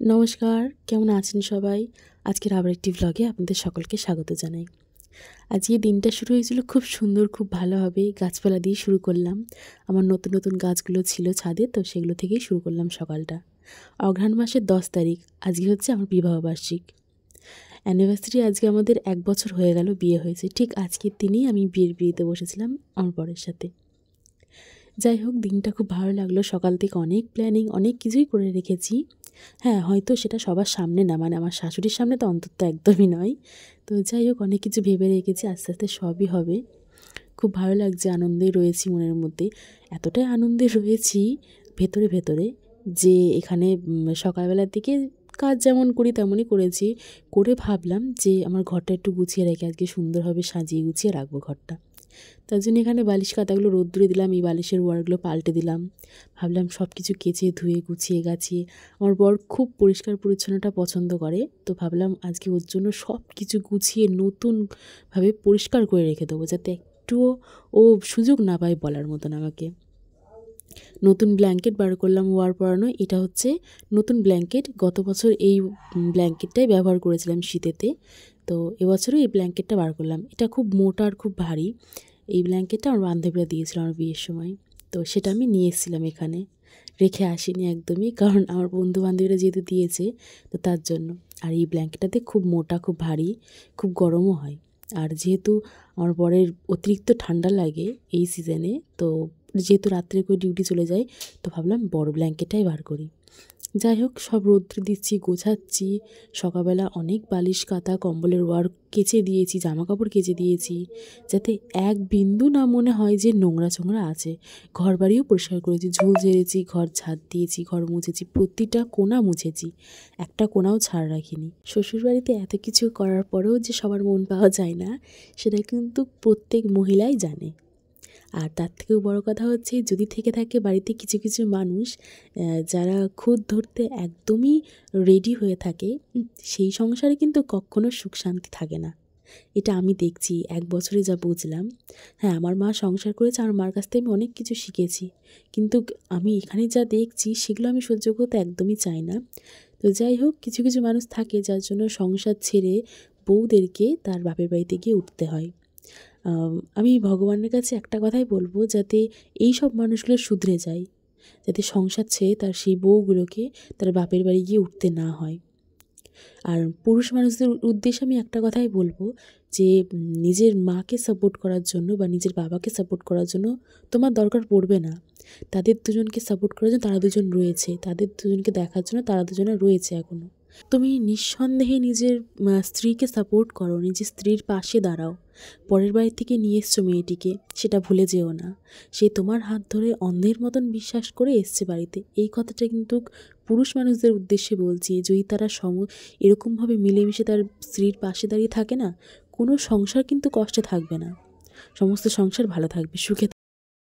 নমস্কার, কেমন আছেন সবাই? আজকের আবার একটি ভ্লগে আপনাদের সকলকে স্বাগত জানাই। আজকে দিনটা শুরু হয়েছিল খুব সুন্দর, খুব ভালোভাবে গাছপালা দিয়ে শুরু করলাম। আমার নতুন, নতুন গাছগুলো ছিল ছাদে, তো সেগুলো থেকেই শুরু করলাম সকালটা। অঘ্রাণ মাসের 10 তারিখ, আজকে হচ্ছে আমার বিবাহবার্ষিক। অ্যানিভার্সারি আজকে আমাদের 1 বছর হয়ে গেল বিয়ে হয়েছে। ঠিক আজকের দিনেই আমি বিয়েতে বসেছিলাম আমার বরের সাথে। যাই হোক, দিনটা খুব ভালো লাগলো। সকাল থেকে অনেক প্ল্যানিং, অনেক কিছুই করে রেখেছি। হ্যাঁ, হয়তো সেটা সবার সামনে না, মানে আমার শাশুড়ির সামনে তো অন্তত একদমই নয়। তো যাই হোক, অনেক কিছু ভেবে রেখেছি, আস্তে, আস্তে সবই হবে। খুব ভালো লাগছে, আনন্দে রয়েছি মনের মধ্যে। এতটাই আনন্দে রয়েছি ভেতরে, ভেতরে যে এখানে সকালবেলার দিকে কাজ যেমন করি তেমনই করেছি। করে ভাবলাম যে আমার ঘরটা একটু গুছিয়ে রেখে আজকে সুন্দরভাবে সাজিয়ে গুছিয়ে রাখবো ঘরটা। তার জন্য এখানে বালিশ কাঁথাগুলো রোদ্দুরে দিলাম, এই বালিশের ওয়ারগুলো পাল্টে দিলাম। ভাবলাম সব কিছু কেচে ধুয়ে গুছিয়ে গাছিয়ে, আমার বর খুব পরিষ্কার পরিচ্ছন্নতা পছন্দ করে, তো ভাবলাম আজকে ওর জন্য সব কিছু গুছিয়ে নতুনভাবে পরিষ্কার করে রেখে দেবো, যাতে একটুও ও সুযোগ না পায় বলার মতন আমাকে। নতুন ব্ল্যাঙ্কেট বার করলাম ওয়ার পরানো। এটা হচ্ছে নতুন ব্ল্যাঙ্কেট, গত বছর এই ব্ল্যাঙ্কেটটাই ব্যবহার করেছিলাম শীতেতে, তো এবছরও এই ব্ল্যাঙ্কেটটা বার করলাম। এটা খুব মোটা আর খুব ভারী। এই ব্ল্যাঙ্কেটটা আমার বান্ধবীরা দিয়েছিল আমার বিয়ের সময়, তো সেটা আমি নিয়ে এসেছিলাম এখানে, রেখে আসিনি একদমই, কারণ আমার বন্ধু বান্ধবীরা যেহেতু দিয়েছে তো তার জন্য। আর এই ব্ল্যাঙ্কেটটাতে খুব মোটা, খুব ভারী, খুব গরমও হয়। আর যেহেতু আমার বরের অতিরিক্ত ঠান্ডা লাগে এই সিজনে, তো যেহেতু রাত্রে করে ডিউটি চলে যায়, তো ভাবলাম বড় ব্ল্যাঙ্কেটটাই বার করি। যাই হোক, সব রৌদ্রে দিচ্ছি, গোছাচ্ছি। সকালবেলা অনেক বালিশ কাঁথা কম্বলের ওয়ার কেচে দিয়েছি, জামা কাপড় কেচে দিয়েছি, যাতে এক বিন্দু না মনে হয় যে নোংরা চোংরা আছে। ঘর বাড়িও পরিষ্কার করেছি, ঝুল ঝেড়েছি, ঘর ঝাঁট দিয়েছি, ঘর মুছেছি, প্রতিটা কোণা মুছেছি, একটা কোণাও ছাড় রাখিনি। শ্বশুরবাড়িতে এত কিছু করার পরেও যে সবার মন পাওয়া যায় না, সেটা কিন্তু প্রত্যেক মহিলাই জানে। আর তার থেকেও বড় কথা হচ্ছে, যদি থেকে থাকে বাড়িতে কিছু কিছু মানুষ যারা খুদ ধরতে একদমই রেডি হয়ে থাকে, সেই সংসারে কিন্তু কখনো সুখ শান্তি থাকে না। এটা আমি দেখছি, 1 বছরে যা বুঝলাম। হ্যাঁ, আমার মা সংসার করেছে, আমার মার কাছ থেকে আমি অনেক কিছু শিখেছি, কিন্তু আমি এখানে যা দেখছি সেগুলো আমি সহ্য করতে একদমই চাই না। তো যাই হোক, কিছু কিছু মানুষ থাকে যার জন্য সংসার ছেড়ে বউদেরকে তার বাপের বাড়িতে গিয়ে উঠতে হয়। আমি ভগবানের কাছে একটা কথাই বলবো, যাতে এই সব মানুষগুলো শুধরে যায়, যাতে সংসার ছেড়ে তার সেই বউগুলোকে তার বাপের বাড়ি গিয়ে উঠতে না হয়। আর পুরুষ মানুষদের উদ্দেশ্যে আমি একটা কথাই বলবো, যে নিজের মাকে সাপোর্ট করার জন্য বা নিজের বাবাকে সাপোর্ট করার জন্য তোমার দরকার পড়বে না। তাদের দুজনকে সাপোর্ট করার জন্য তারা দুজন রয়েছে, তাদের দুজনকে দেখার জন্য তারা দুজনে রয়েছে এখনও। তুমি নিঃসন্দেহে নিজের স্ত্রীকে সাপোর্ট করো, নিজের স্ত্রীর পাশে দাঁড়াও। পরের বাড়ি থেকে নিয়ে এসছো মেয়েটিকে, সেটা ভুলে যেও না। সে তোমার হাত ধরে অন্ধের মতন বিশ্বাস করে এসছে বাড়িতে। এই কথাটা কিন্তু পুরুষ মানুষদের উদ্দেশ্যে বলছি, যদি তারা এরকমভাবে মিলেমিশে তার স্ত্রীর পাশে দাঁড়িয়ে থাকে না, কোনো সংসার কিন্তু কষ্টে থাকবে না, সমস্ত সংসার ভালো থাকবে, সুখে